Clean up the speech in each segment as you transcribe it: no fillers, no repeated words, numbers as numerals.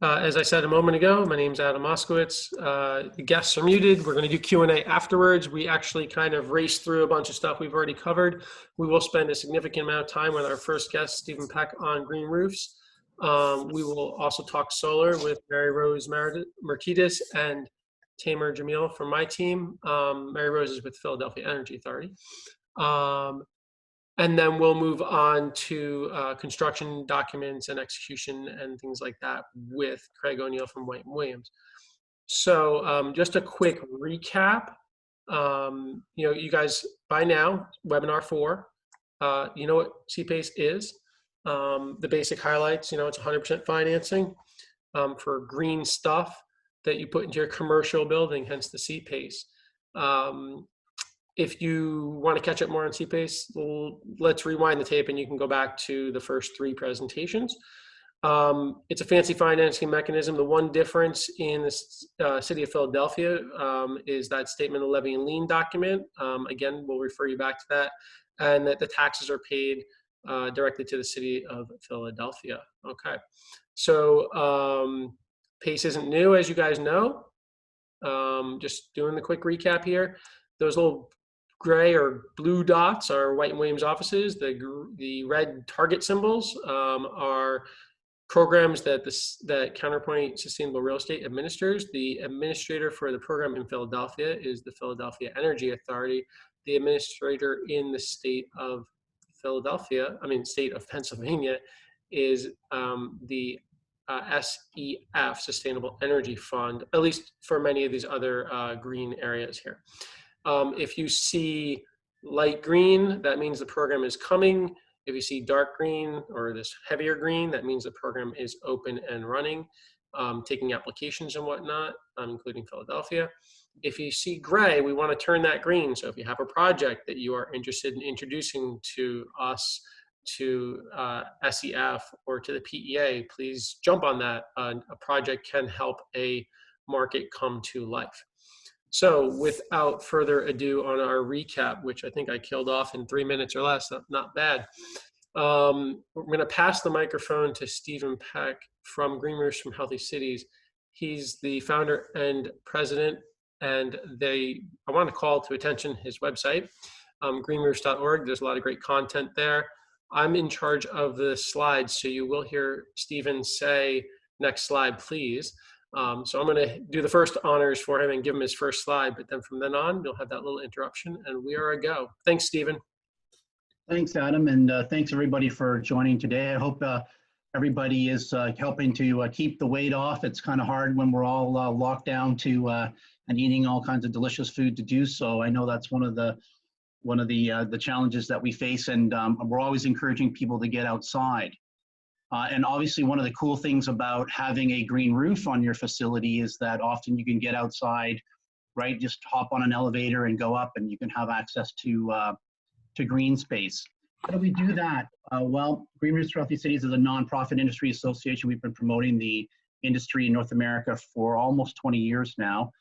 As I said a moment ago, my name's Adam Moskowitz. The guests are muted. We're going to do Q&A afterwards. We actually kind of raced through a bunch of stuff we've already covered. We will spend a significant amount of time with our first guest, Steven Peck, on green roofs. We will also talk solar with Maryrose Mrytetus and Tamer Jamil from my team. Maryrose is with Philadelphia Energy Authority. And then we'll move on to construction documents and execution and things like that with Craig O'Neill from White & Williams. So just a quick recap. You guys, by now, webinar 4, you know what CPACE is. The basic highlights, it's 100% financing for green stuff that you put into your commercial building, hence the CPACE. If you want to catch up more on CPACE, let's rewind the tape and you can go back to the first 3 presentations. It's a fancy financing mechanism. The one difference in the city of Philadelphia is that statement of levy and lien document. Again, we'll refer you back to that, and that the taxes are paid directly to the city of Philadelphia. Okay, so PACE isn't new, as you guys know. Just doing the quick recap here. Those little gray or blue dots are White & Williams offices. The red target symbols are programs that Counterpoint Sustainable Real Estate administers. The administrator for the program in Philadelphia is the Philadelphia Energy Authority. The administrator in the state of state of Pennsylvania is the SEF, Sustainable Energy Fund, at least for many of these other green areas here. If you see light green, that means the program is coming. If you see dark green or this heavier green, that means the program is open and running, taking applications and whatnot, including Philadelphia. If you see gray, we want to turn that green. So if you have a project that you are interested in introducing to us, to SEF or to the PEA, please jump on that. A project can help a market come to life. So without further ado on our recap, which I think I killed off in 3 minutes or less, not bad. We're going to pass the microphone to Steven Peck from Green Roofs from Healthy Cities. He's the founder and president, and I want to call to attention his website, greenroofs.org. There's a lot of great content there. I'm in charge of the slides, so you will hear Steven say, "Next slide, please." So I'm going to do the first honors for him and give him his first slide, but then from then on, you'll have that little interruption, and we are a go. Thanks, Steven. Thanks, Adam, and thanks everybody for joining today. I hope everybody is helping to keep the weight off. It's kind of hard when we're all locked down to and eating all kinds of delicious food to do so. I know that's one of the challenges that we face, and we're always encouraging people to get outside. And obviously, one of the cool things about having a green roof on your facility is that often you can get outside, right? Just hop on an elevator and go up, and you can have access to green space. How do we do that? Well, Green Roofs for Healthy Cities is a nonprofit industry association. We've been promoting the industry in North America for almost 20 years now,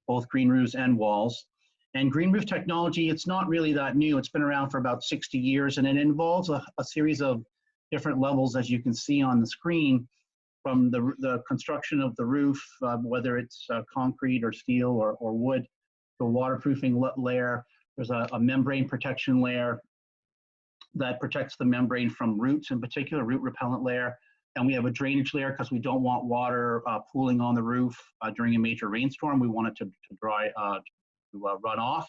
both green roofs and walls. And green roof technology, it's not really that new. It's been around for about 60 years, and it involves a series of different levels, as you can see on the screen, from the construction of the roof, whether it's concrete or steel or wood, the waterproofing layer. There's a membrane protection layer that protects the membrane from roots, in particular, root repellent layer. And we have a drainage layer because we don't want water pooling on the roof during a major rainstorm. We want it to run off.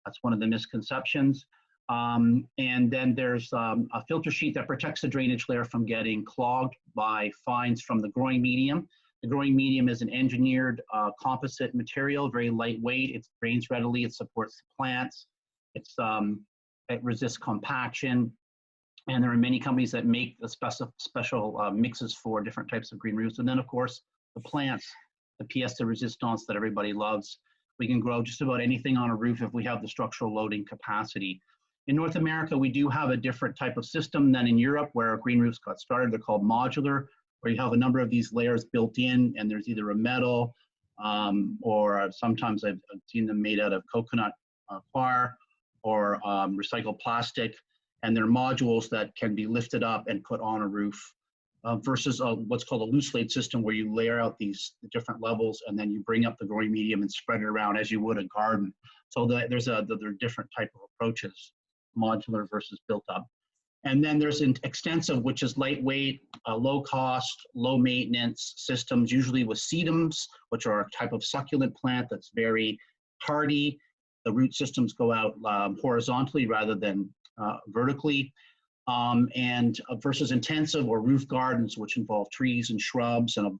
That's one of the misconceptions. And then there's a filter sheet that protects the drainage layer from getting clogged by fines from the growing medium. The growing medium is an engineered composite material, very lightweight. It drains readily. It supports the plants. It resists compaction. And there are many companies that make the special mixes for different types of green roofs. And then, of course, the plants, the pièce de résistance that everybody loves. We can grow just about anything on a roof if we have the structural loading capacity. In North America, we do have a different type of system than in Europe, where green roofs got started. They're called modular, where you have a number of these layers built in, and there's either a metal or sometimes I've seen them made out of coconut coir or recycled plastic, and they're modules that can be lifted up and put on a roof. versus what's called a loose laid system, where you layer out these different levels and then you bring up the growing medium and spread it around as you would a garden. So there are different type of approaches, modular versus built up. And then there's an extensive, which is lightweight, low cost, low maintenance systems, usually with sedums, which are a type of succulent plant that's very hardy. The root systems go out horizontally rather than vertically. And versus intensive or roof gardens, which involve trees and shrubs and a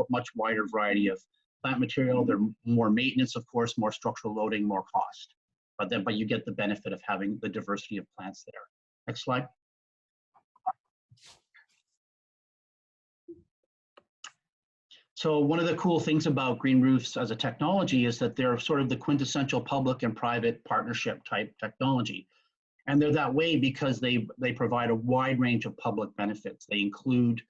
much wider variety of plant material. They're more maintenance, of course, more structural loading, more cost. But you get the benefit of having the diversity of plants there. Next slide. So one of the cool things about green roofs as a technology is that they're sort of the quintessential public and private partnership type technology. And they're that way because they provide a wide range of public benefits. They include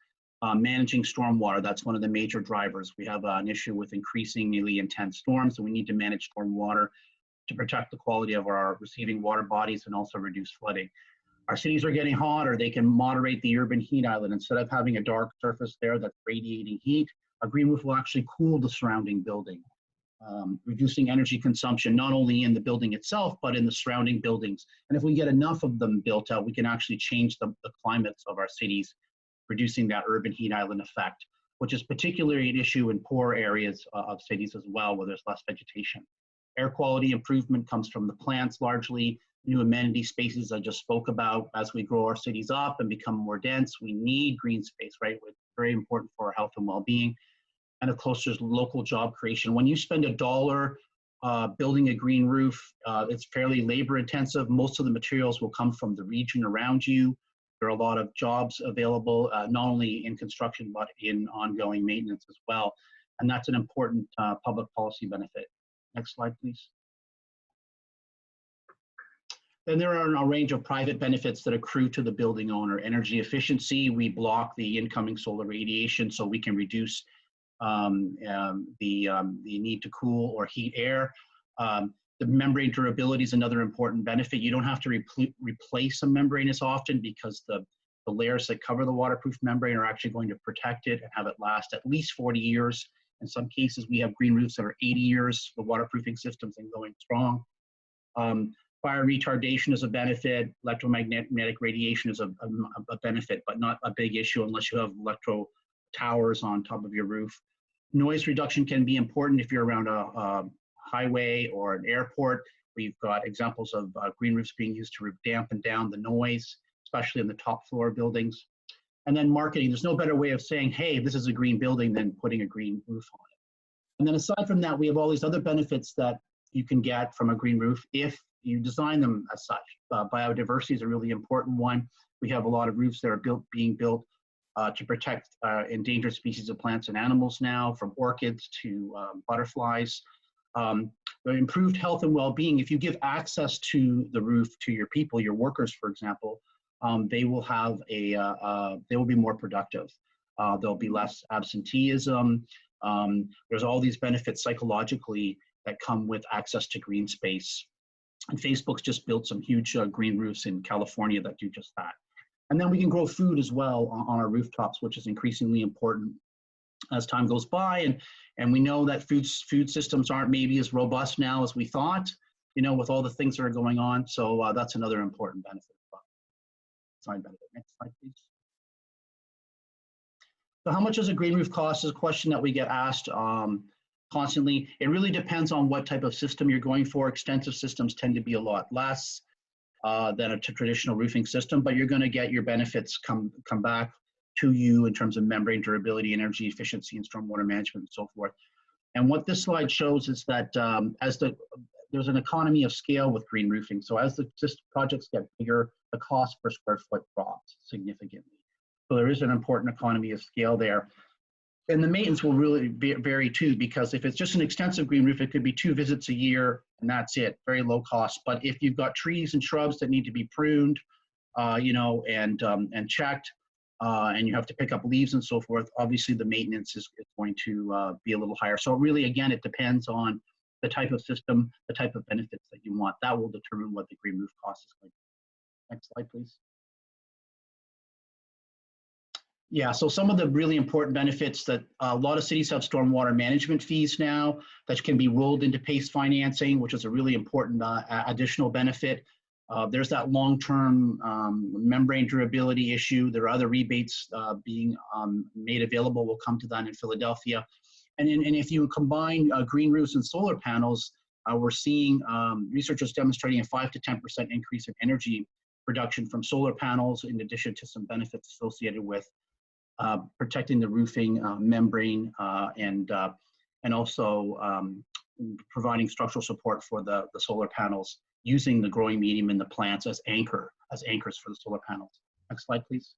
managing stormwater. That's one of the major drivers. We have an issue with increasingly intense storms, and we need to manage stormwater to protect the quality of our receiving water bodies and also reduce flooding. Our cities are getting hotter. They can moderate the urban heat island. Instead of having a dark surface there that's radiating heat, a green roof will actually cool the surrounding building, reducing energy consumption, not only in the building itself, but in the surrounding buildings. And if we get enough of them built out, we can actually change the climates of our cities, reducing that urban heat island effect, which is particularly an issue in poor areas of cities as well, where there's less vegetation. Air quality improvement comes from the plants largely. New amenity spaces I just spoke about. As we grow our cities up and become more dense, we need green space, right? It's very important for our health and well-being. And of course, there's local job creation. When you spend $1 building a green roof, it's fairly labor intensive. Most of the materials will come from the region around you. There are a lot of jobs available, not only in construction, but in ongoing maintenance as well. And that's an important public policy benefit. Next slide, please. Then there are a range of private benefits that accrue to the building owner. Energy efficiency, we block the incoming solar radiation so we can reduce the need to cool or heat air. The membrane durability is another important benefit. You don't have to replace a membrane as often because the layers that cover the waterproof membrane are actually going to protect it and have it last at least 40 years. In some cases, we have green roofs that are 80 years for waterproofing systems and going strong. Fire retardation is a benefit. Electromagnetic radiation is a benefit, but not a big issue unless you have electro towers on top of your roof. Noise reduction can be important if you're around a highway or an airport. We've got examples of green roofs being used to dampen down the noise, especially in the top floor buildings. And then marketing, there's no better way of saying, hey, this is a green building than putting a green roof on it. And then aside from that, we have all these other benefits that you can get from a green roof if you design them as such. Biodiversity is a really important one. We have a lot of roofs that are being built to protect endangered species of plants and animals now, from orchids to butterflies. The improved health and well-being, if you give access to the roof to your people, your workers, for example, they will be more productive. There'll be less absenteeism. There's all these benefits psychologically that come with access to green space. And Facebook's just built some huge green roofs in California that do just that. And then we can grow food as well on our rooftops, which is increasingly important as time goes by. And we know that food systems aren't maybe as robust now as we thought, you know, with all the things that are going on. So that's another important benefit. Side benefit. Next slide, please. So how much does a green roof cost is a question that we get asked constantly. It really depends on what type of system you're going for. Extensive systems tend to be a lot less than a traditional roofing system, but you're going to get your benefits come back to you in terms of membrane durability, energy efficiency, and stormwater management, and so forth. And what this slide shows is that there's an economy of scale with green roofing. So as the projects get bigger, the cost per square foot drops significantly. So there is an important economy of scale there. And the maintenance will really vary too, because if it's just an extensive green roof, it could be 2 visits a year and that's it, very low cost. But if you've got trees and shrubs that need to be pruned, you know, and checked, and you have to pick up leaves and so forth, obviously the maintenance is going to be a little higher. So really, again, it depends on the type of system, the type of benefits that you want. That will determine what the green roof cost is going to be. Next slide, please. Yeah, so some of the really important benefits that a lot of cities have stormwater management fees now that can be rolled into PACE financing, which is a really important additional benefit. There's that long-term membrane durability issue. There are other rebates being made available. We'll come to that in Philadelphia. And if you combine green roofs and solar panels, we're seeing researchers demonstrating a 5 to 10% increase in energy production from solar panels, in addition to some benefits associated with protecting the roofing membrane and also providing structural support for the solar panels, using the growing medium in the plants as anchors for the solar panels. Next slide, please.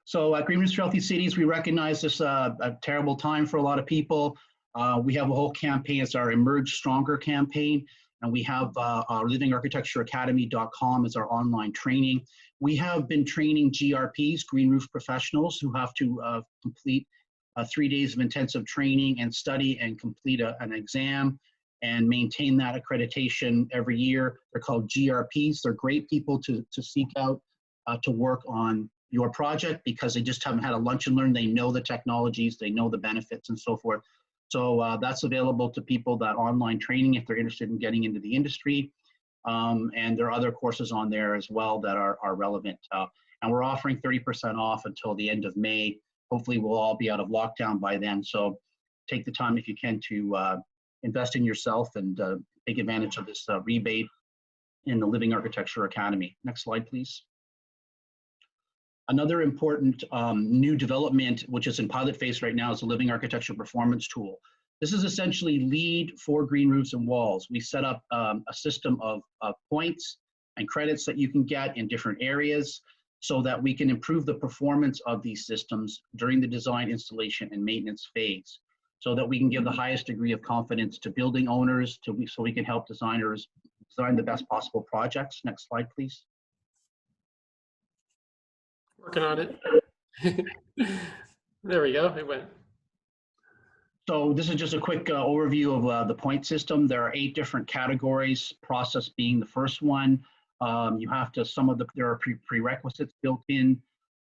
So at Green Roofs for Healthy Cities, we recognize this a terrible time for a lot of people. We have a whole campaign. It's our Emerge Stronger campaign. And we have our livingarchitectureacademy.com as our online training. We have been training GRPs, Green Roof Professionals, who have to complete 3 days of intensive training and study and complete an exam and maintain that accreditation every year. They're called GRPs. They're great people to seek out to work on your project, because they just haven't had a lunch and learn. They know the technologies, they know the benefits and so forth. So that's available to people, that online training, if they're interested in getting into the industry. And there are other courses on there as well that are relevant. And we're offering 30% off until the end of May. Hopefully we'll all be out of lockdown by then. So take the time, if you can, to invest in yourself and take advantage of this rebate in the Living Architecture Academy. Next slide, please. Another important new development, which is in pilot phase right now, is the Living Architecture Performance Tool. This is essentially LEED for green roofs and walls. We set up a system of points and credits that you can get in different areas so that we can improve the performance of these systems during the design, installation, and maintenance phase, so that we can give the highest degree of confidence to building owners, so we can help designers design the best possible projects. Next slide, please. Working on it. There we go. It went. So this is just a quick overview of the point system. There are 8 different categories, process being the first one. You have to, there are prerequisites built in,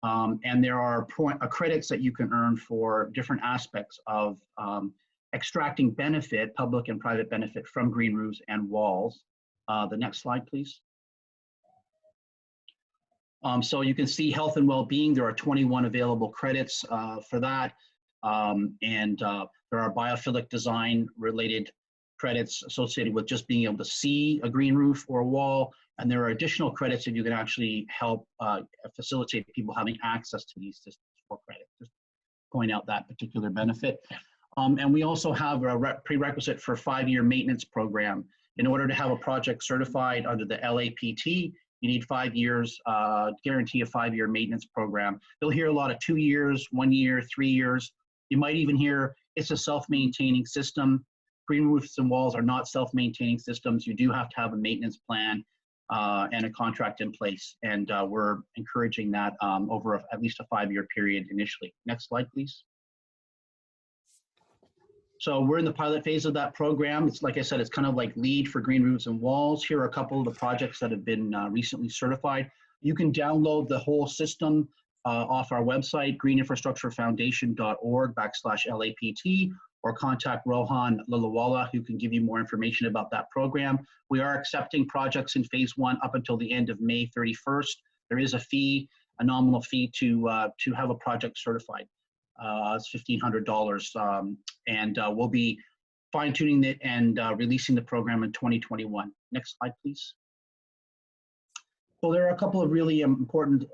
and there are credits that you can earn for different aspects of extracting benefit, public and private benefit, from green roofs and walls. The next slide, please. So you can see health and well-being. There are 21 available credits for that. There are biophilic design related credits associated with just being able to see a green roof or a wall. And there are additional credits that you can actually help facilitate people having access to these systems for credit. Just point out that particular benefit. And we also have a prerequisite for a 5-year maintenance program. In order to have a project certified under the LAPT, you need 5 years, guarantee a 5-year maintenance program. You'll hear a lot of 2 years, 1 year, 3 years. You might even hear it's a self-maintaining system. Green roofs and walls are not self-maintaining systems. You do have to have a maintenance plan and a contract in place. And we're encouraging that over at least a 5-year period initially. Next slide, please. So we're in the pilot phase of that program. It's, like I said, it's kind of like LEED for green roofs and walls. Here are a couple of the projects that have been recently certified. You can download the whole system off our website, greeninfrastructurefoundation.org/LAPT, or contact Rohan Lilawala, who can give you more information about that program. We are accepting projects in phase 1 up until the end of May 31st. There is a fee, a nominal fee to have a project certified. It's $1,500, and we'll be fine-tuning it and releasing the program in 2021. Next slide, please. So there are a couple of really important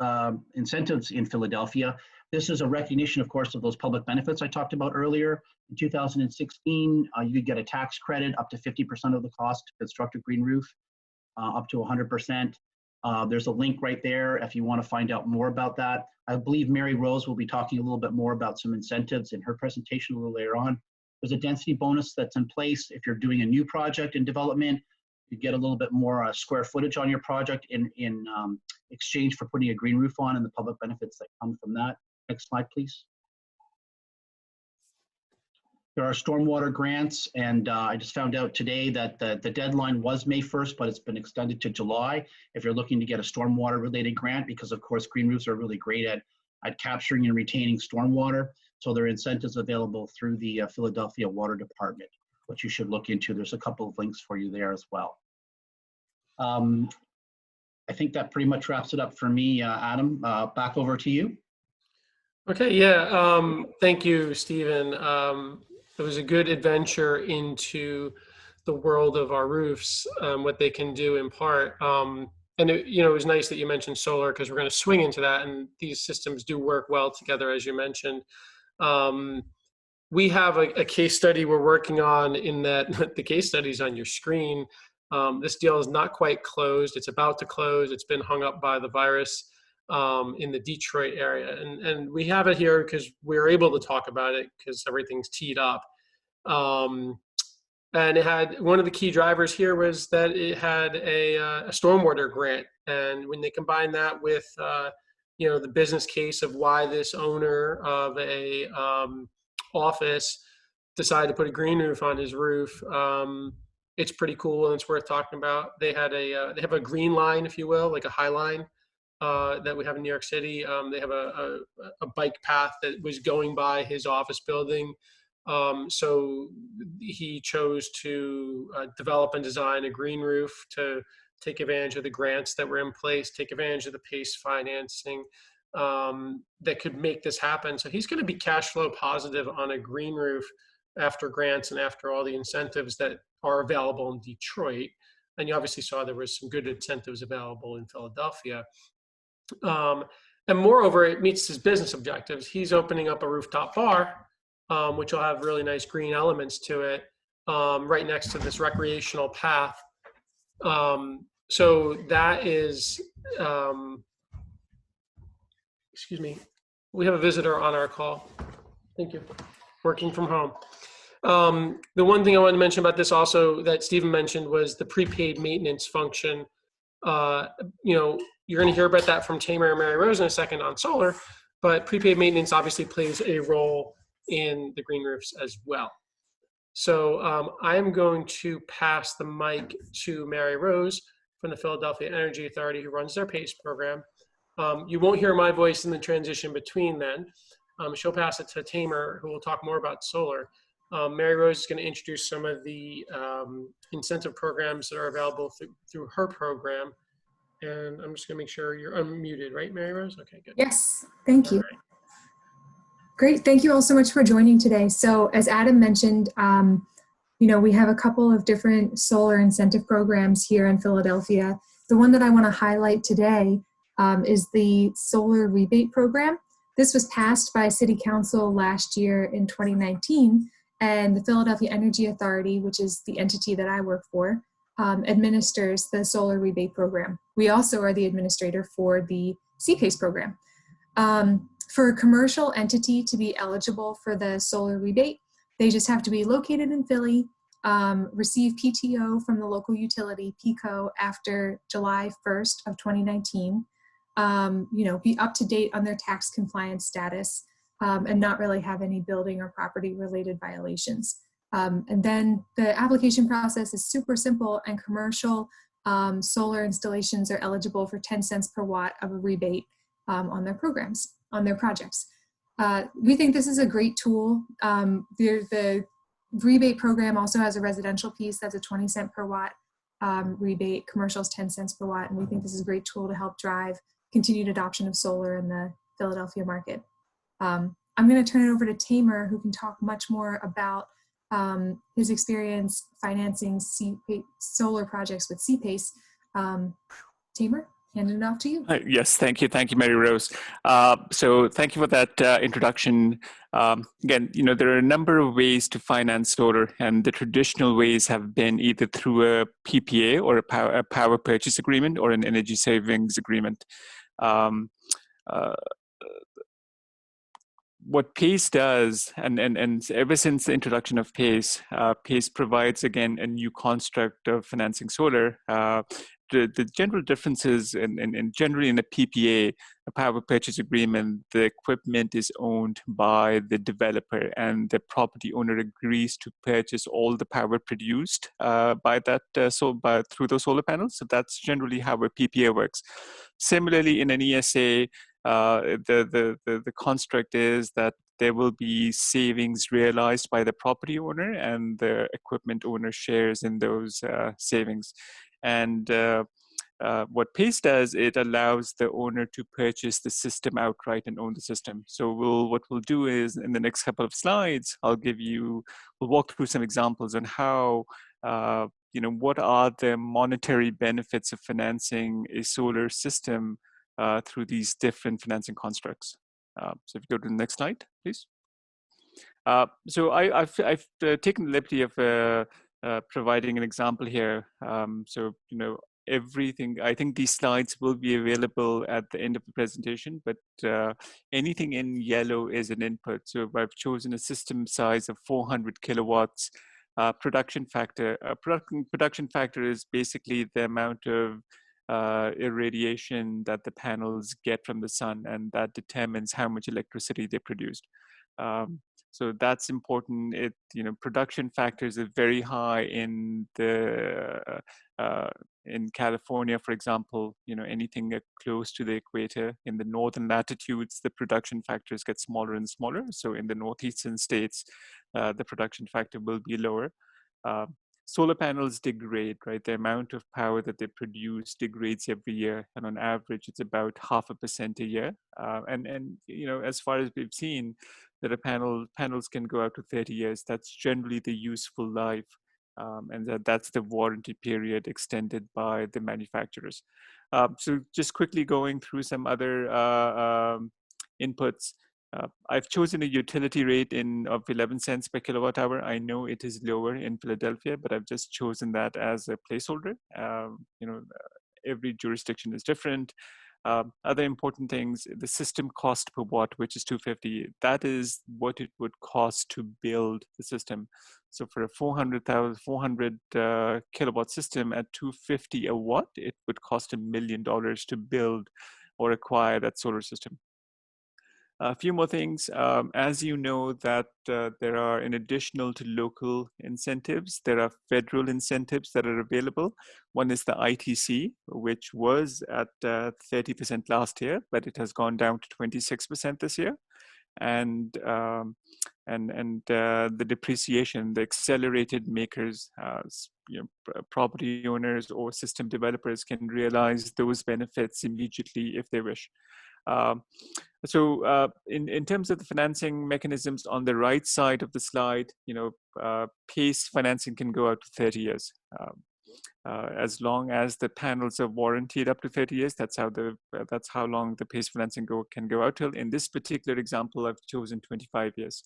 incentives in Philadelphia. This is a recognition, of course, of those public benefits I talked about earlier. In 2016, you could get a tax credit up to 50% of the cost to construct a green roof, up to 100%. There's a link right there if you want to find out more about that. I believe Maryrose will be talking a little bit more about some incentives in her presentation a little later on. There's a density bonus that's in place. If you're doing a new project in development, you get a little bit more square footage on your project in exchange for putting a green roof on, and the public benefits that come from that. Next slide, please. There are stormwater grants, and I just found out today that the deadline was May 1st, but it's been extended to July if you're looking to get a stormwater related grant, because of course green roofs are really great at capturing and retaining stormwater. So there are incentives available through the Philadelphia Water Department, which you should look into. There's a couple of links for you there as well. I think that pretty much wraps it up for me, Adam. Back over to you. Okay, yeah, thank you, Steven. It was a good adventure into the world of our roofs, what they can do in part. And it, it was nice that you mentioned solar, because we're going to swing into that, and these systems do work well together, as you mentioned. We have a case study we're working on, in that the case study is on your screen. This deal is not quite closed. It's about to close. It's been hung up by the virus in the Detroit area. And we have it here because we're able to talk about it because everything's teed up. And it had, one of the key drivers here was that it had a stormwater grant. And when they combine that with, the business case of why this owner of a office decided to put a green roof on his roof, it's pretty cool and it's worth talking about. They had they have a green line, if you will, like a high line that we have in New York City. They have a bike path that was going by his office building. So he chose to develop and design a green roof to take advantage of the grants that were in place, take advantage of the PACE financing that could make this happen. So he's going to be cash flow positive on a green roof after grants and after all the incentives that are available in Detroit. And you obviously saw there was some good incentives available in Philadelphia. And moreover, it meets his business objectives. He's opening up a rooftop bar, which will have really nice green elements to it, right next to this recreational path. So that is, excuse me, we have a visitor on our call. Thank you. Working from home. The one thing I wanted to mention about this also that Steven mentioned was the prepaid maintenance function. You're going to hear about that from Tamer and Maryrose in a second on solar, but prepaid maintenance obviously plays a role in the green roofs as well. So I'm going to pass the mic to Maryrose from the Philadelphia Energy Authority, who runs their PACE program. You won't hear my voice in the transition between then. She'll pass it to Tamer, who will talk more about solar. Maryrose is going to introduce some of the incentive programs that are available through her program. And I'm just going to make sure you're unmuted, right, Maryrose? Okay, good. Yes, thank you. All right. Great, thank you all so much for joining today. So as Adam mentioned, we have a couple of different solar incentive programs here in Philadelphia. The one that I want to highlight today is the solar rebate program. This was passed by City Council last year in 2019, and the Philadelphia Energy Authority, which is the entity that I work for, administers the solar rebate program. We also are the administrator for the CPACE program. For a commercial entity to be eligible for the solar rebate, they just have to be located in Philly, receive PTO from the local utility, PECO, after July 1st of 2019, be up to date on their tax compliance status, and not really have any building or property related violations. And then the application process is super simple, and commercial solar installations are eligible for 10 cents per watt of a rebate on their programs, on their projects. We think this is a great tool. The rebate program also has a residential piece that's a 20 cent per watt rebate. Commercial is 10 cents per watt, and we think this is a great tool to help drive continued adoption of solar in the Philadelphia market. I'm going to turn it over to Tamer, who can talk much more about his experience financing solar projects with CPACE. Tamer, hand it off to you. Yes, thank you, Maryrose. So thank you for that introduction. Again, there are a number of ways to finance solar, and the traditional ways have been either through a PPA or a power purchase agreement or an energy savings agreement. What PACE does, and ever since the introduction of PACE, PACE provides, again, a new construct of financing solar, the general differences, and generally in a PPA, a power purchase agreement, the equipment is owned by the developer, and the property owner agrees to purchase all the power produced by that through those solar panels. So that's generally how a PPA works. Similarly, in an ESA, the construct is that there will be savings realized by the property owner, and the equipment owner shares in those savings. And what PACE does, it allows the owner to purchase the system outright and own the system. So what we'll do is, in the next couple of slides, we'll walk through some examples on how, what are the monetary benefits of financing a solar system through these different financing constructs. So if you go to the next slide, please. So I've taken the liberty of providing an example here. So, everything, I think these slides will be available at the end of the presentation, but anything in yellow is an input. So I've chosen a system size of 400 kilowatts. Production factor. Production factor is basically the amount of irradiation that the panels get from the sun, and that determines how much electricity they produced. So that's important. Production factors are very high in California, for example. Anything close to the equator. In the northern latitudes, the production factors get smaller and smaller. So in the northeastern states, the production factor will be lower. Solar panels degrade, right? The amount of power that they produce degrades every year, and on average, it's about 0.5% a year. And as far as we've seen, that panels can go out to 30 years. That's generally the useful life, and that's the warranty period extended by the manufacturers. So just quickly going through some other inputs. I've chosen a utility rate of 11 cents per kilowatt hour. I know it is lower in Philadelphia, but I've just chosen that as a placeholder. Every jurisdiction is different. Other important things, the system cost per watt, which is $250, that is what it would cost to build the system. So for a 400 kilowatt system at $250 a watt, it would cost $1 million to build or acquire that solar system. A few more things. As you know, that there are, in additional to local incentives, there are federal incentives that are available. One is the ITC, which was at 30% last year, but it has gone down to 26% this year. And the depreciation, the accelerated makers, property owners or system developers can realize those benefits immediately if they wish. So in terms of the financing mechanisms, on the right side of the slide, PACE financing can go out to 30 years. As long as the panels are warranted up to 30 years, that's how long the PACE financing can go out till. In this particular example, I've chosen 25 years,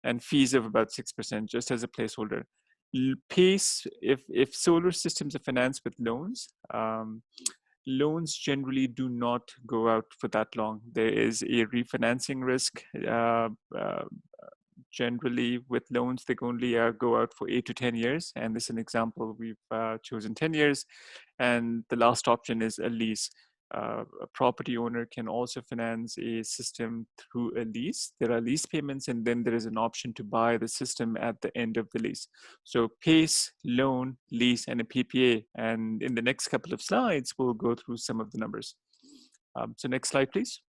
and fees of about 6%, just as a placeholder. PACE, if solar systems are financed with loans, loans generally do not go out for that long. There is a refinancing risk. Generally, with loans, they can only go out for 8 to 10 years. And this is an example. We've chosen 10 years. And the last option is a lease. A property owner can also finance a system through a lease. There are lease payments, and then there is an option to buy the system at the end of the lease. So PACE, loan, lease, and a PPA. And in the next couple of slides, we'll go through some of the numbers. So next slide, please.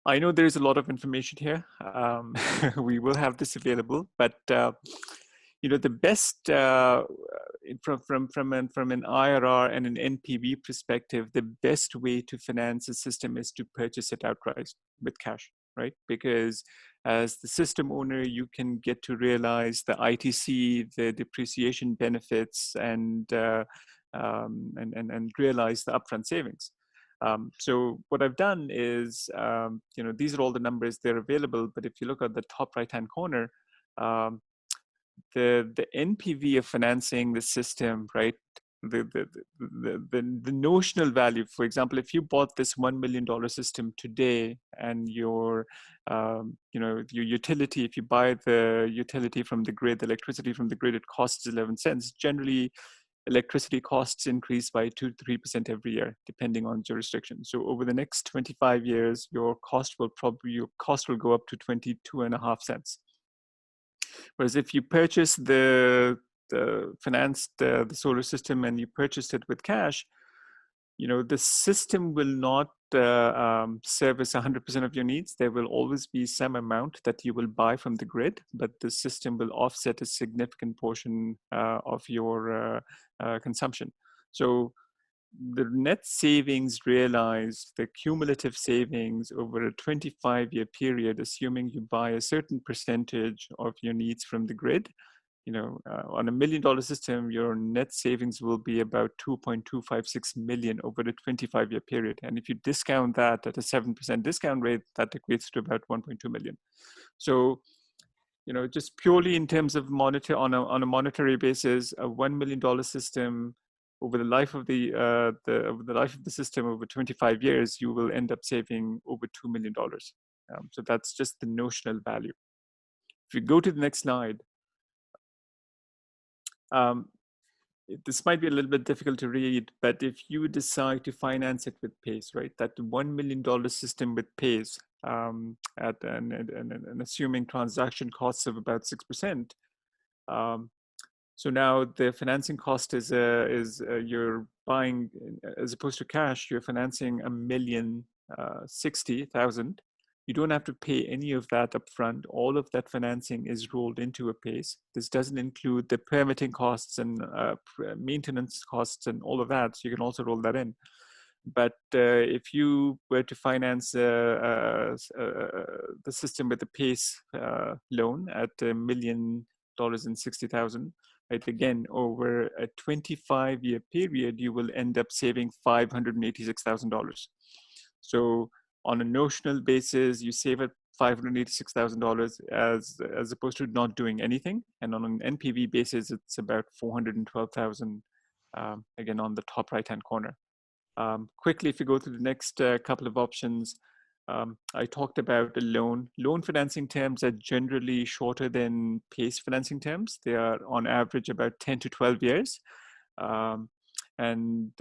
I know there is a lot of information here. We will have this available, but the best from an IRR and an NPV perspective, the best way to finance a system is to purchase it outright with cash, right? Because as the system owner, you can get to realize the ITC, the depreciation benefits, and realize the upfront savings. So what I've done is, these are all the numbers, they're available, but if you look at the top right-hand corner, the NPV of financing the system, right? The notional value, for example, if you bought this $1 million system today, and your utility, if you buy the utility from the grid, the electricity from the grid, it costs 11 cents. Generally, electricity costs increase by 2 to 3% every year, depending on jurisdiction. So over the next 25 years, your cost will go up to 22.5 cents. Whereas if you purchase the solar system and you purchased it with cash, the system will not service 100% of your needs. There will always be some amount that you will buy from the grid, but the system will offset a significant portion of your consumption. So the net savings realized, the cumulative savings over a 25-year period, assuming you buy a certain percentage of your needs from the grid, on $1 million system, your net savings will be about 2.256 million over the 25-year period. And if you discount that at a 7% discount rate, that equates to about 1.2 million. So, just purely in terms of on a monetary basis, a $1 million system over the life of the system over 25 years, you will end up saving over $2 million. So that's just the notional value. If you go to the next slide. This might be a little bit difficult to read, but if you decide to finance it with PACE, right, that $1 million system with PACE at an assuming transaction costs of about 6%. So now the financing cost is you're buying, as opposed to cash, you're financing $1,060,000. You don't have to pay any of that upfront. All of that financing is rolled into a PACE. This doesn't include the permitting costs and maintenance costs and all of that. So you can also roll that in. But if you were to finance the system with a PACE loan at $1,060,000, right, again, over a 25-year period, you will end up saving $586,000. So on a notional basis, you save at $586,000 as opposed to not doing anything. And on an NPV basis, it's about $412,000, again, on the top right-hand corner. Quickly, if you go to the next couple of options, I talked about the loan. Loan financing terms are generally shorter than PACE financing terms. They are on average about 10 to 12 years. And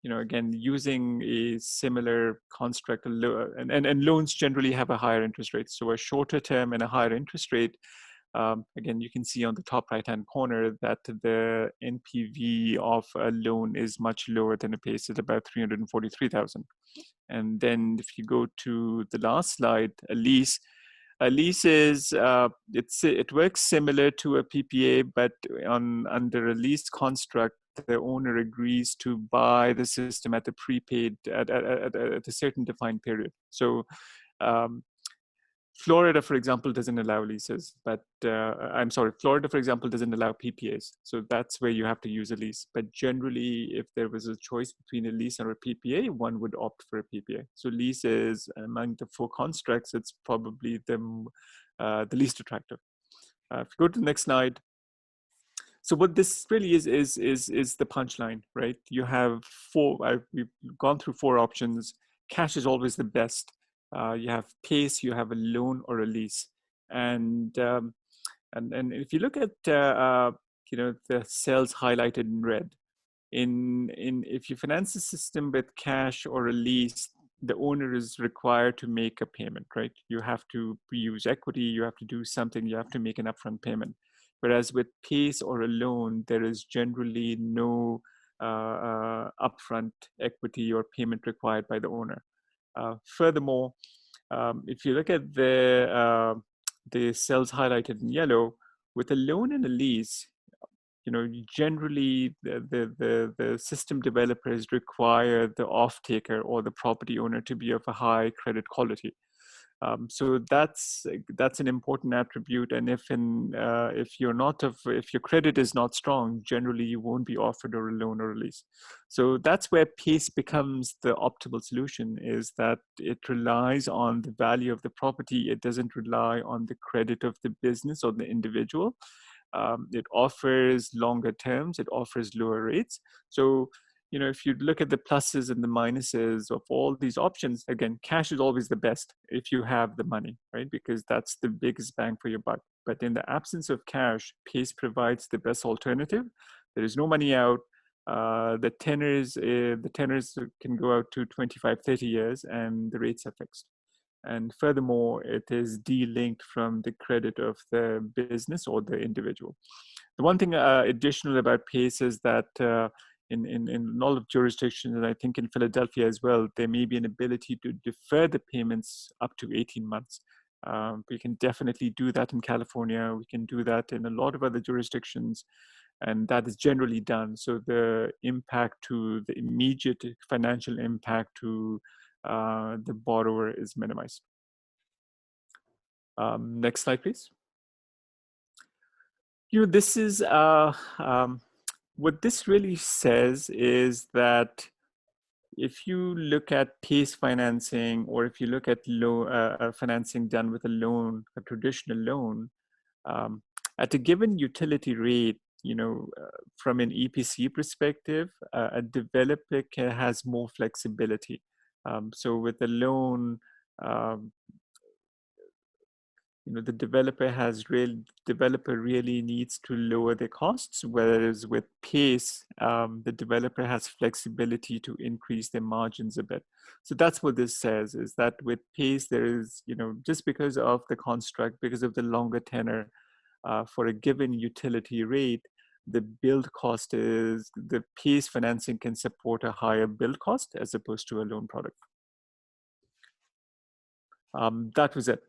again, using a similar construct, and loans generally have a higher interest rate. So a shorter term and a higher interest rate. Again, you can see on the top right-hand corner that the NPV of a loan is much lower than a PACE at about 343,000. And then if you go to the last slide, a lease. A lease is it works similar to a PPA, but under a lease construct, the owner agrees to buy the system at the prepaid at a certain defined period. So Florida, for example, doesn't allow leases, but Florida, for example, doesn't allow PPAs. So that's where you have to use a lease. But generally, if there was a choice between a lease or a PPA, one would opt for a PPA. So lease is, among the four constructs, it's probably the least attractive. If you go to the next slide. So what this really is the punchline, right? You have we've gone through four options. Cash is always the best. You have PACE, you have a loan or a lease, and if you look at the cells highlighted in red, if you finance the system with cash or a lease, the owner is required to make a payment, right? You have to use equity, you have to do something, you have to make an upfront payment. Whereas with PACE or a loan, there is generally no upfront equity or payment required by the owner. Furthermore, if you look at the cells highlighted in yellow, with a loan and a lease, generally the system developers require the off-taker or the property owner to be of a high credit quality. So that's an important attribute, and if your credit is not strong, generally you won't be offered a loan or a lease. So that's where PACE becomes the optimal solution, is that it relies on the value of the property. It doesn't rely on the credit of the business or the individual. It offers longer terms. It offers lower rates. So if you look at the pluses and the minuses of all these options, again, cash is always the best if you have the money, right? Because that's the biggest bang for your buck. But in the absence of cash, PACE provides the best alternative. There is no money out. The tenors can go out to 25, 30 years, and the rates are fixed. And furthermore, it is de-linked from the credit of the business or the individual. The one thing additional about PACE is that in all of jurisdictions, and I think in Philadelphia as well, there may be an ability to defer the payments up to 18 months. We can definitely do that in California. We can do that in a lot of other jurisdictions, and that is generally done. So the immediate financial impact to the borrower is minimized. Next slide, please. This is what this really says is that if you look at PACE financing, or if you look at financing done with a loan, a traditional loan, at a given utility rate, from an EPC perspective, a developer has more flexibility. So with a loan, the developer really needs to lower their costs, whereas with PACE, the developer has flexibility to increase their margins a bit. So that's what this says, is that with PACE, there is, just because of the construct, because of the longer tenor, for a given utility rate, the build cost is, the PACE financing can support a higher build cost as opposed to a loan product. That was it.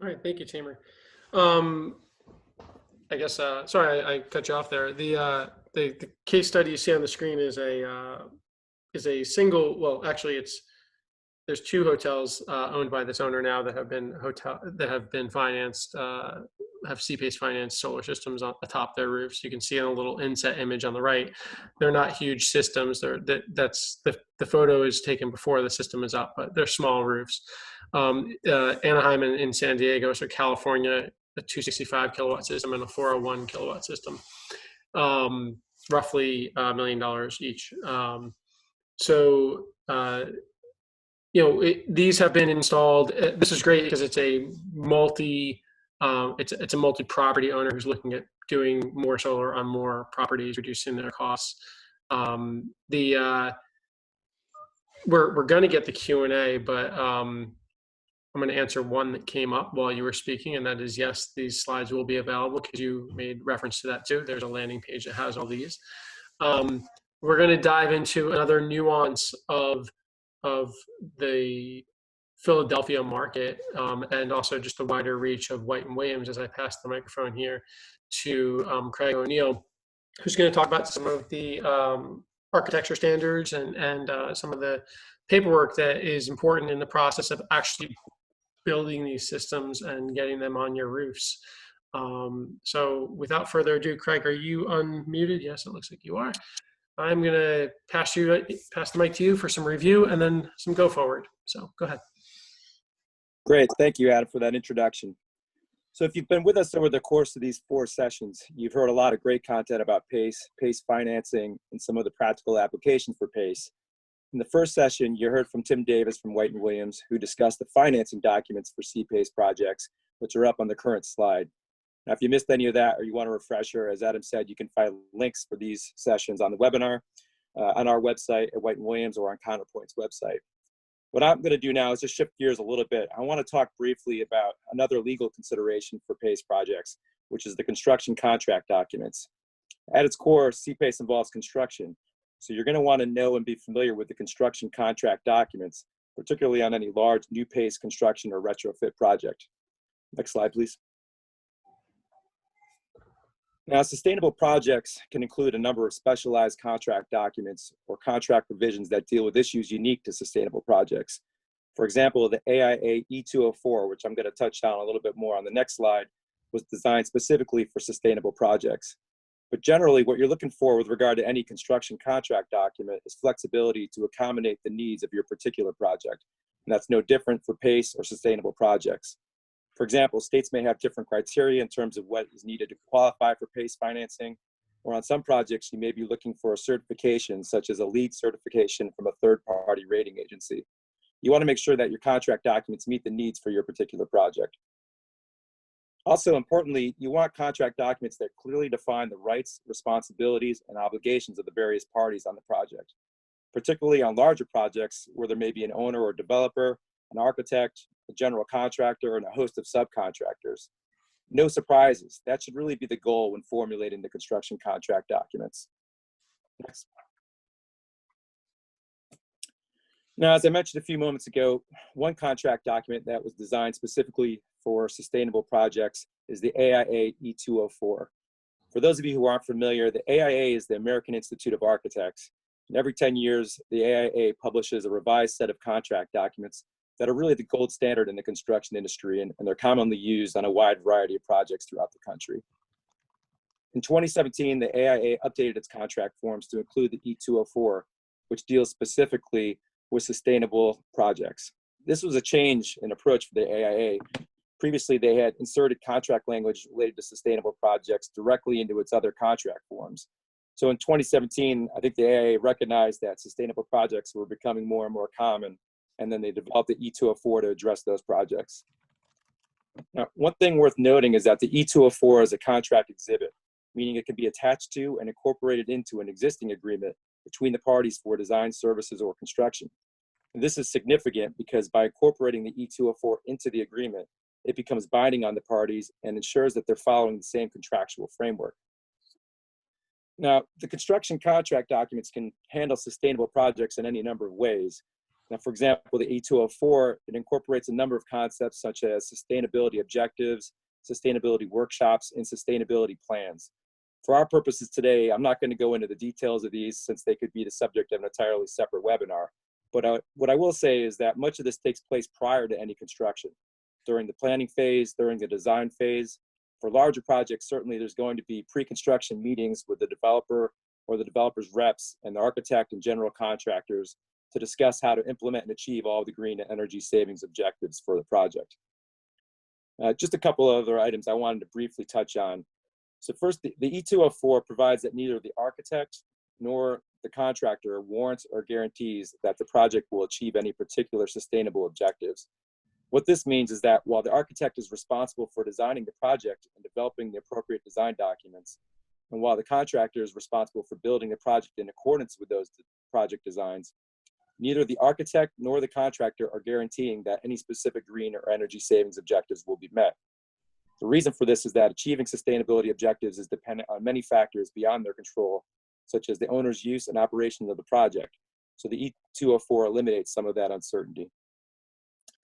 All right, thank you, Tamer. I guess, sorry, I cut you off there. The case study you see on the screen is a single, well, actually there's 2 hotels owned by this owner now that have been financed, have CPACE financed solar systems atop their roofs. You can see in a little inset image on the right. They're not huge systems. The photo is taken before the system is up, but they're small roofs. Anaheim and in San Diego, so California, a 265 kilowatt system and a 401 kilowatt system, roughly $1 million each. These have been installed. This is great because it's a it's a multi-property owner who's looking at doing more solar on more properties, reducing their costs. We're going to get the Q&A, but I'm going to answer one that came up while you were speaking, and that is, yes, these slides will be available because you made reference to that too. There's a landing page that has all these. We're going to dive into another nuance of the Philadelphia market, and also just the wider reach of White & Williams, as I pass the microphone here to Craig O'Neill, who's going to talk about some of the architecture standards and some of the paperwork that is important in the process of actually building these systems and getting them on your roofs. So without further ado, Craig, are you unmuted? Yes, it looks like you are. I'm going to pass the mic to you for some review and then some go forward. So go ahead. Great. Thank you, Adam, for that introduction. So if you've been with us over the course of these 4 sessions, you've heard a lot of great content about PACE, PACE financing, and some of the practical applications for PACE. In the first session, you heard from Tim Davis from White & Williams, who discussed the financing documents for CPACE projects, which are up on the current slide. Now, if you missed any of that or you want a refresher, as Adam said, you can find links for these sessions on the webinar, on our website at White & Williams, or on Counterpoint's website. What I'm going to do now is just shift gears a little bit. I want to talk briefly about another legal consideration for PACE projects, which is the construction contract documents. At its core, CPACE involves construction. So you're going to want to know and be familiar with the construction contract documents, particularly on any large new PACE construction or retrofit project. Next slide, please. Now, sustainable projects can include a number of specialized contract documents or contract provisions that deal with issues unique to sustainable projects. For example, the AIA E204, which I'm going to touch on a little bit more on the next slide, was designed specifically for sustainable projects. But generally, what you're looking for with regard to any construction contract document is flexibility to accommodate the needs of your particular project. And that's no different for PACE or sustainable projects. For example, states may have different criteria in terms of what is needed to qualify for PACE financing, or on some projects, you may be looking for a certification, such as a LEED certification from a third-party rating agency. You want to make sure that your contract documents meet the needs for your particular project. Also, importantly, you want contract documents that clearly define the rights, responsibilities, and obligations of the various parties on the project, particularly on larger projects where there may be an owner or developer, an architect, a general contractor, and a host of subcontractors. No surprises. That should really be the goal when formulating the construction contract documents. Next. Now, as I mentioned a few moments ago, one contract document that was designed specifically for sustainable projects is the AIA E204. For those of you who aren't familiar, the AIA is the American Institute of Architects. And every 10 years, the AIA publishes a revised set of contract documents that are really the gold standard in the construction industry, and they're commonly used on a wide variety of projects throughout the country. In 2017, the AIA updated its contract forms to include the E204, which deals specifically with sustainable projects. This was a change in approach for the AIA. Previously, they had inserted contract language related to sustainable projects directly into its other contract forms. So in 2017, I think the AIA recognized that sustainable projects were becoming more and more common, and then they developed the E204 to address those projects. Now, one thing worth noting is that the E204 is a contract exhibit, meaning it can be attached to and incorporated into an existing agreement between the parties for design, services, or construction. And this is significant because by incorporating the E204 into the agreement, it becomes binding on the parties and ensures that they're following the same contractual framework. Now, the construction contract documents can handle sustainable projects in any number of ways. Now, for example, the E204, it incorporates a number of concepts such as sustainability objectives, sustainability workshops, and sustainability plans. For our purposes today, I'm not going to go into the details of these since they could be the subject of an entirely separate webinar. But what I will say is that much of this takes place prior to any construction, during the planning phase, during the design phase. For larger projects, certainly there's going to be pre-construction meetings with the developer or the developer's reps and the architect and general contractors to discuss how to implement and achieve all the green energy savings objectives for the project. Just a couple of other items I wanted to briefly touch on. So first, the E204 provides that neither the architect nor the contractor warrants or guarantees that the project will achieve any particular sustainable objectives. What this means is that while the architect is responsible for designing the project and developing the appropriate design documents, and while the contractor is responsible for building the project in accordance with those project designs, neither the architect nor the contractor are guaranteeing that any specific green or energy savings objectives will be met. The reason for this is that achieving sustainability objectives is dependent on many factors beyond their control, such as the owner's use and operation of the project. So the E204 eliminates some of that uncertainty.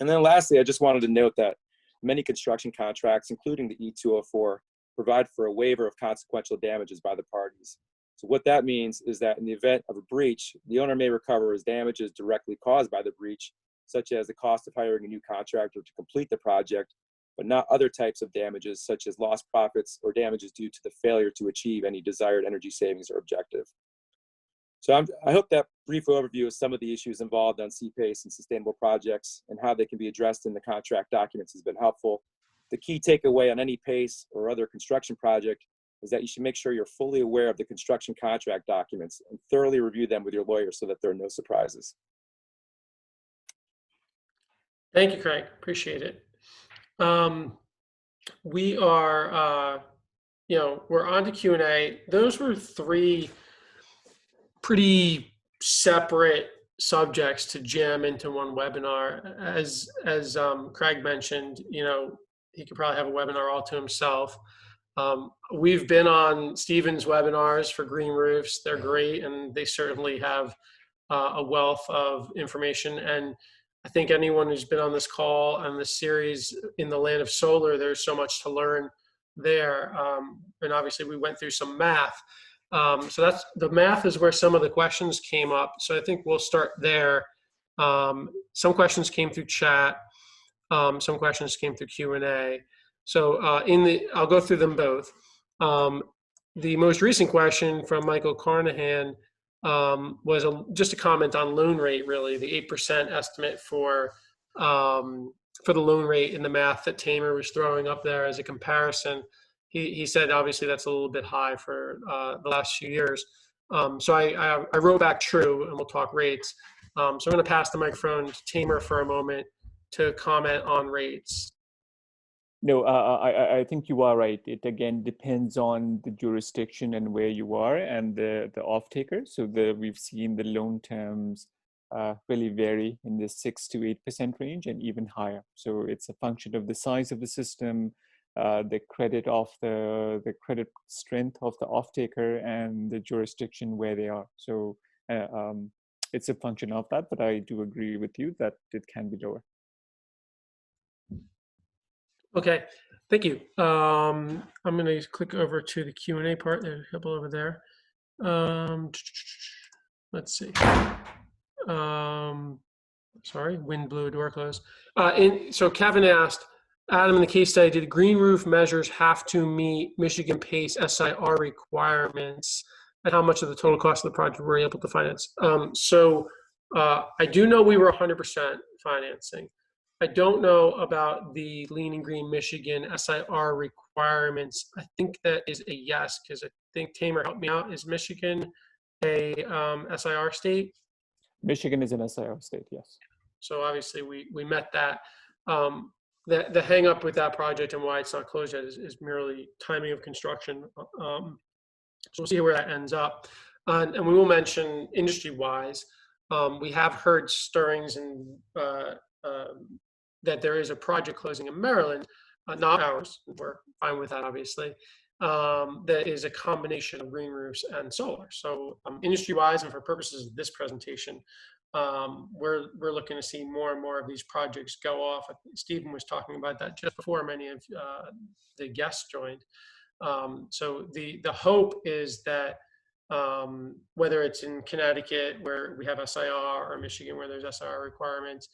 And then lastly, I just wanted to note that many construction contracts, including the E204, provide for a waiver of consequential damages by the parties. So what that means is that in the event of a breach, the owner may recover as damages directly caused by the breach, such as the cost of hiring a new contractor to complete the project, but not other types of damages such as lost profits or damages due to the failure to achieve any desired energy savings or objective. So I hope that brief overview of some of the issues involved on CPACE and sustainable projects and how they can be addressed in the contract documents has been helpful. The key takeaway on any PACE or other construction project is that you should make sure you're fully aware of the construction contract documents and thoroughly review them with your lawyer so that there are no surprises. Thank you, Craig. Appreciate it. We are, we're on to Q&A. Those were three pretty separate subjects to jam into one webinar. As Craig mentioned, he could probably have a webinar all to himself. We've been on Steven's webinars for Green Roofs. They're great, and they certainly have a wealth of information. And I think anyone who's been on this call and this series in the land of solar, there's so much to learn there. And obviously we went through some math. So that's the math is where some of the questions came up. So I think we'll start there. Some questions came through chat. Some questions came through Q&A. So I'll go through them both. The most recent question from Michael Carnahan was just a comment on loan rate, really, the 8% estimate for the loan rate in the math that Tamer was throwing up there as a comparison. He said, obviously, that's a little bit high for the last few years. So I wrote back true, and we'll talk rates. So I'm going to pass the microphone to Tamer for a moment to comment on rates. No, I think you are right. It again depends on the jurisdiction and where you are and the off-taker. So we've seen the loan terms really vary in the 6 to 8% range and even higher. So it's a function of the size of the system, the credit of the credit strength of the off-taker, and the jurisdiction where they are. So it's a function of that, but I do agree with you that it can be lower. Okay, thank you. I'm going to click over to the Q&A part. There's a couple over there. Let's see. Sorry, wind blew a door closed. So Kevin asked, Adam, in the case study, did green roof measures have to meet Michigan PACE SIR requirements, and how much of the total cost of the project were you able to finance? I do know we were 100% financing. I don't know about the Lean and Green Michigan SIR requirements. I think that is a yes, because I think Tamer helped me out. Is Michigan a SIR state? Michigan is an SIR state, yes. So obviously we met that. The hang up with that project and why it's not closed yet is merely timing of construction. So we'll see where that ends up. And we will mention industry-wise, we have heard stirrings and that there is a project closing in Maryland, not ours, we're fine with that obviously, that is a combination of green roofs and solar. So industry-wise and for purposes of this presentation, we're looking to see more and more of these projects go off. Steven was talking about that just before many of the guests joined. So the hope is that whether it's in Connecticut where we have SIR, or Michigan where there's SIR requirements,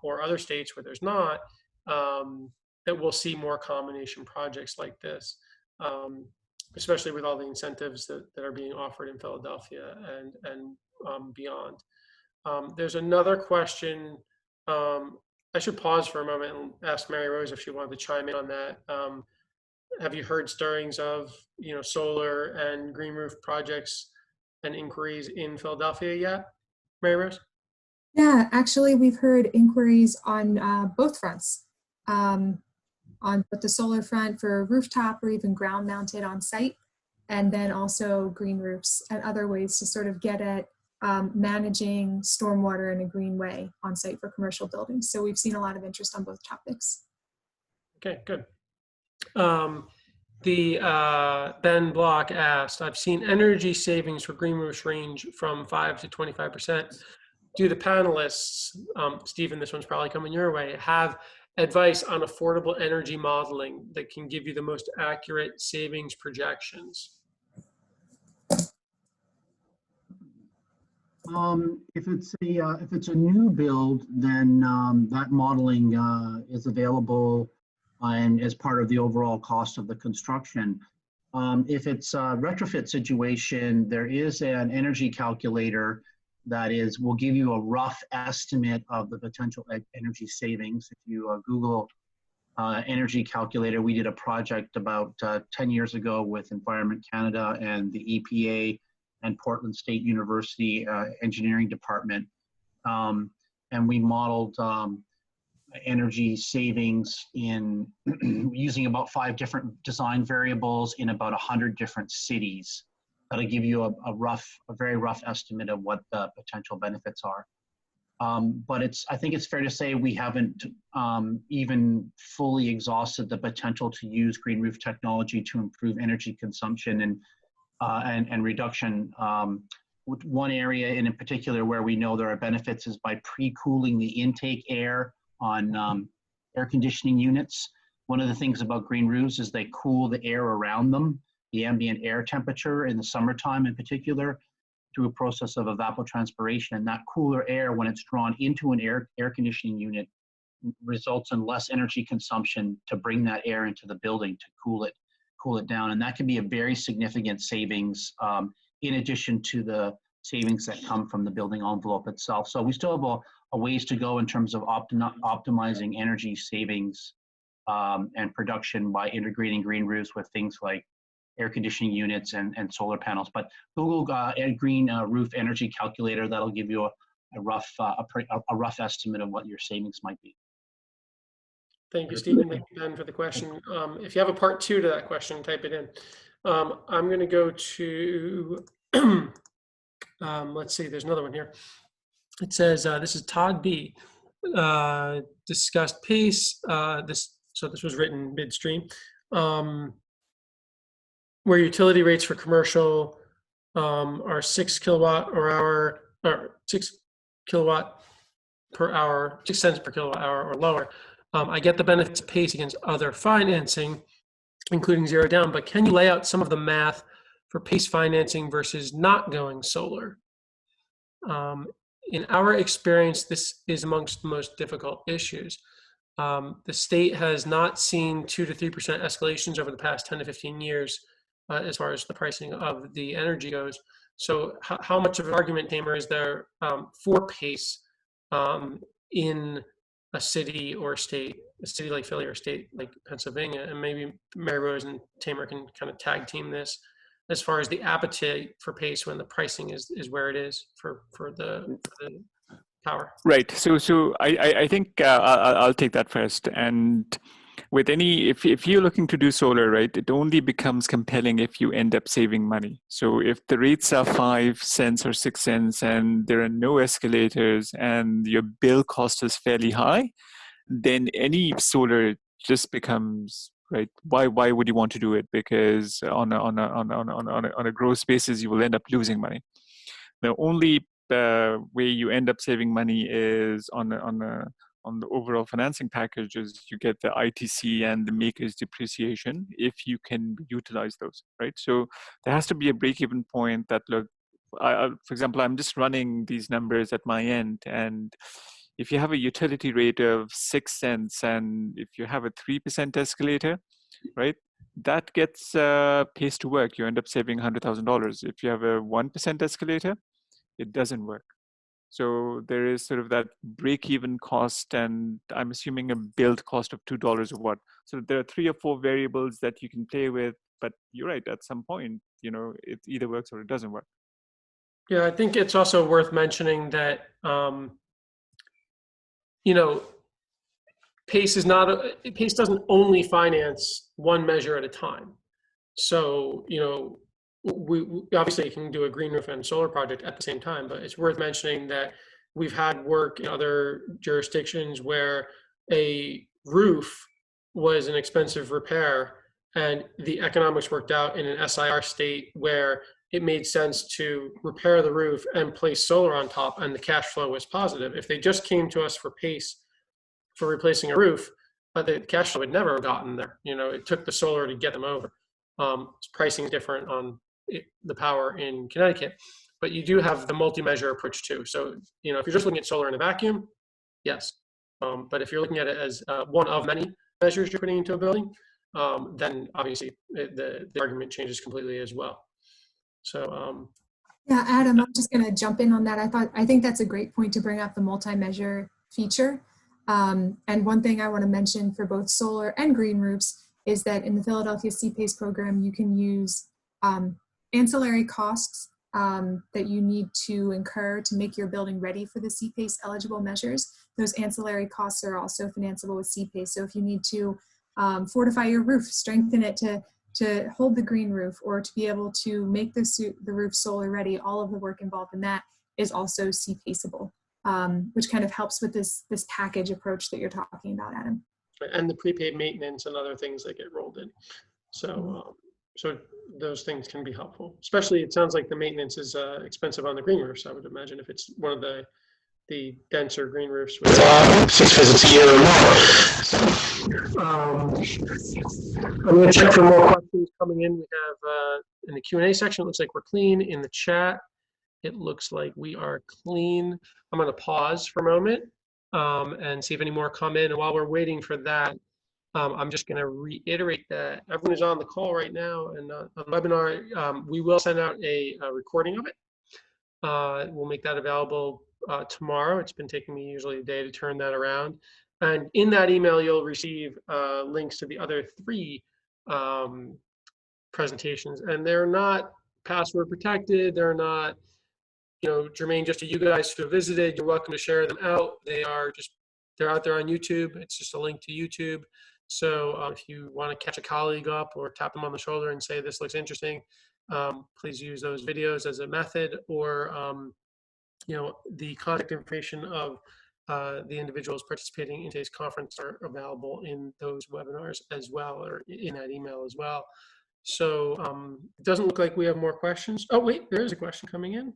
or other states where there's not, that we'll see more combination projects like this, especially with all the incentives that are being offered in Philadelphia and beyond. There's another question. I should pause for a moment and ask Maryrose if she wanted to chime in on that. Have you heard stirrings of solar and green roof projects and inquiries in Philadelphia yet, Maryrose? Yeah, actually, we've heard inquiries on both fronts. On both the solar front for rooftop or even ground mounted on site, and then also green roofs and other ways to sort of get at managing stormwater in a green way on site for commercial buildings. So we've seen a lot of interest on both topics. Okay, good. Ben Block asked, I've seen energy savings for green roofs range from 5 to 25%. Do the panelists, Steven, this one's probably coming your way, have advice on affordable energy modeling that can give you the most accurate savings projections? If it's a new build, then that modeling is available and as part of the overall cost of the construction. If it's a retrofit situation, there is an energy calculator that will give you a rough estimate of the potential energy savings. If you Google energy calculator, we did a project about 10 years ago with Environment Canada and the EPA and Portland State University engineering department. And we modeled energy savings in using about 5 different design variables in about 100 different cities. That'll give you a very rough estimate of what the potential benefits are. But I think it's fair to say we haven't even fully exhausted the potential to use green roof technology to improve energy consumption and reduction. One area in particular where we know there are benefits is by pre-cooling the intake air on air conditioning units. One of the things about green roofs is they cool the air around them, the ambient air temperature in the summertime in particular, through a process of evapotranspiration. And that cooler air, when it's drawn into an air conditioning unit, results in less energy consumption to bring that air into the building to cool it down. And that can be a very significant savings in addition to the savings that come from the building envelope itself. So we still have a ways to go in terms of optimizing energy savings and production by integrating green roofs with things like air conditioning units and solar panels. But Google green roof energy calculator, that'll give you a rough estimate of what your savings might be. Thank you, Stephen. Thank you, Ben, for the question. If you have a part 2 to that question, type it in. I'm going to go to, let's see, there's another one here. It says, this is Todd B. Discussed pace. So this was written midstream. Where utility rates for commercial are 6 kilowatt per hour, or 6 kilowatt per hour, 6 cents per kilowatt hour or lower. I get the benefits of PACE against other financing, including zero down, but can you lay out some of the math for PACE financing versus not going solar? In our experience, this is amongst the most difficult issues. The state has not seen 2 to 3% escalations over the past 10 to 15 years as far as the pricing of the energy goes. So how much of an argument, Tamer, is there for PACE in a city or state, a city like Philly or a state like Pennsylvania? And maybe Maryrose and Tamer can kind of tag team this as far as the appetite for PACE when the pricing is where it is for the power. Right. So I think I'll take that first. And with any, if you're looking to do solar, right, it only becomes compelling if you end up saving money. So if the rates are 5 cents or 6 cents and there are no escalators and your bill cost is fairly high, then any solar just becomes, right, why would you want to do it? Because on a gross basis, you will end up losing money. The only way you end up saving money is on the overall financing package is you get the ITC and the maker's depreciation if you can utilize those, right? So there has to be a break-even point that, look, for example, I'm just running these numbers at my end, and if you have a utility rate of 6 cents and if you have a 3% escalator, right, that gets pays to work. You end up saving $100,000. If you have a 1% escalator, it doesn't work. So there is sort of that break-even cost, and I'm assuming a build cost of $2 a watt. So there are 3 or 4 variables that you can play with, but you're right, at some point, you know, it either works or it doesn't work. Yeah, I think it's also worth mentioning that, you know, PACE doesn't only finance one measure at a time. So, you know, we obviously can do a green roof and solar project at the same time, but it's worth mentioning that we've had work in other jurisdictions where a roof was an expensive repair and the economics worked out in an SIR state where it made sense to repair the roof and place solar on top, and the cash flow was positive. If they just came to us for PACE for replacing a roof, the cash flow had never gotten there. You know, it took the solar to get them over. Pricing different on the power in Connecticut, but you do have the multi-measure approach too. So, you know, if you're just looking at solar in a vacuum, yes. But if you're looking at it as one of many measures you're putting into a building, then obviously the argument changes completely as well. So, yeah, Adam, I'm just going to jump in on that. I think that's a great point to bring up, the multi-measure feature. And one thing I want to mention for both solar and green roofs is that in the Philadelphia CPACE program, you can use ancillary costs that you need to incur to make your building ready for the CPACE eligible measures. Those ancillary costs are also financeable with CPACE. So if you need to fortify your roof, strengthen it to hold the green roof, or to be able to make the roof solar ready, all of the work involved in that is also CPACEable, which kind of helps with this package approach that you're talking about, Adam. And the prepaid maintenance and other things that get rolled in. So, so those things can be helpful. Especially, it sounds like the maintenance is expensive on the green roofs. I would imagine if it's one of the denser green roofs with 6 visits a year or more. I'm going to check for more questions coming in. We have in the Q&A section, it looks like we're clean. In the chat, it looks like we are clean. I'm going to pause for a moment and see if any more come in. And while we're waiting for that, I'm just going to reiterate that everyone is on the call right now and on the webinar. We will send out a recording of it. We'll make that available tomorrow. It's been taking me usually a day to turn that around. And in that email, you'll receive links to the other 3 presentations. And they're not password protected. They're not, you know, germane just to you guys who have visited. You're welcome to share them out. They are just They're out there on YouTube. It's just a link to YouTube. So if you want to catch a colleague up or tap them on the shoulder and say, this looks interesting, please use those videos as a method, or you know, the contact information of the individuals participating in today's conference are available in those webinars as well, or in that email as well. So it doesn't look like we have more questions. Oh, wait, there is a question coming in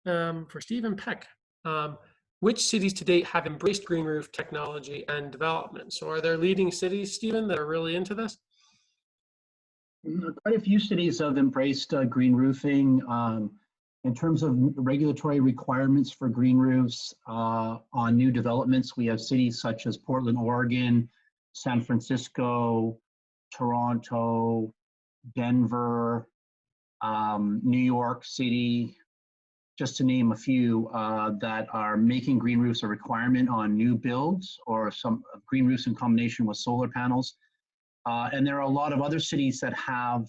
for Steven Peck. Which cities to date have embraced green roof technology and development? So are there leading cities, Steven, that are really into this? Quite a few cities have embraced green roofing. In terms of regulatory requirements for green roofs on new developments, we have cities such as Portland, Oregon, San Francisco, Toronto, Denver, New York City, just to name a few, that are making green roofs a requirement on new builds, or some green roofs in combination with solar panels. And there are a lot of other cities that have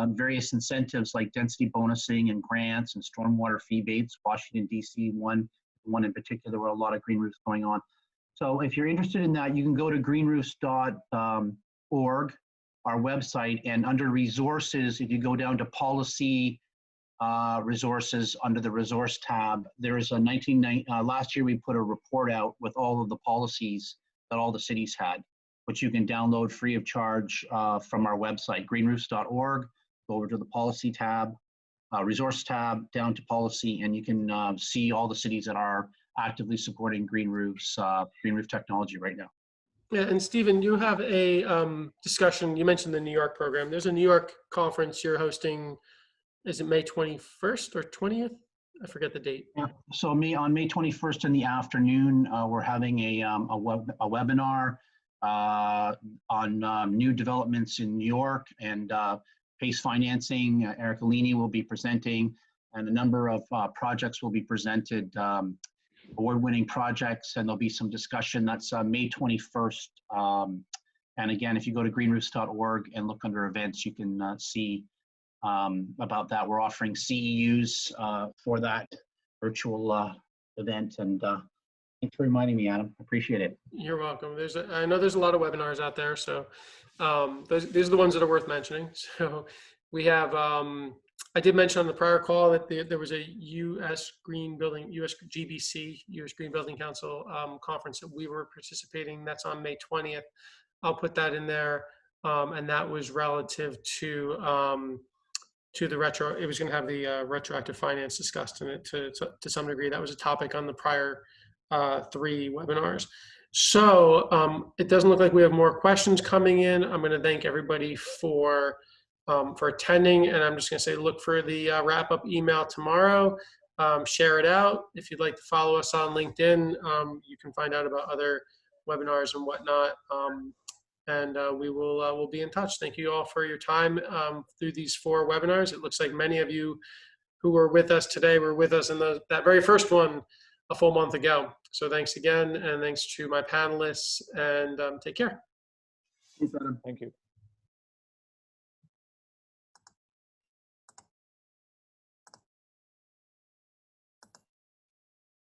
various incentives like density bonusing and grants and stormwater fee baits. Washington, D.C., one in particular, where a lot of green roofs going on. So if you're interested in that, you can go to greenroofs.org, our website, and under resources, if you go down to policy resources under the resource tab, there is a last year we put a report out with all of the policies that all the cities had, which you can download free of charge from our website, greenroofs.org. Go over to the policy tab, resource tab, down to policy, and you can see all the cities that are actively supporting green roof technology right now. Yeah, and Steven, you have a discussion. You mentioned the New York program. There's a New York conference you're hosting. Is it May 21st or 20th? I forget the date. Yeah. So on May 21st in the afternoon, we're having a webinar on new developments in New York and PACE financing. Eric Alini will be presenting, and a number of projects will be presented, award-winning projects, and there'll be some discussion. That's May 21st. And again, if you go to greenroofs.org and look under events, you can see about that. We're offering CEUs for that virtual event, and thanks for reminding me, Adam. Appreciate it. You're welcome. I know there's a lot of webinars out there, so these are the ones that are worth mentioning. So we have, I did mention on the prior call that there was a U.S. Green Building Council conference that we were participating. That's on May 20th. I'll put that in there, and that was relative to the it was going to have the retroactive finance discussed in it to some degree. That was a topic on the prior 3 webinars. So it doesn't look like we have more questions coming in. I'm going to thank everybody for attending, and I'm just going to say look for the wrap-up email tomorrow. Share it out. If you'd like to follow us on LinkedIn, you can find out about other webinars and whatnot. And we'll be in touch. Thank you all for your time through these 4 webinars. It looks like many of you who were with us today were with us in that very first one a full month ago. So thanks again, and thanks to my panelists, and take care. Thanks, Adam. Thank you.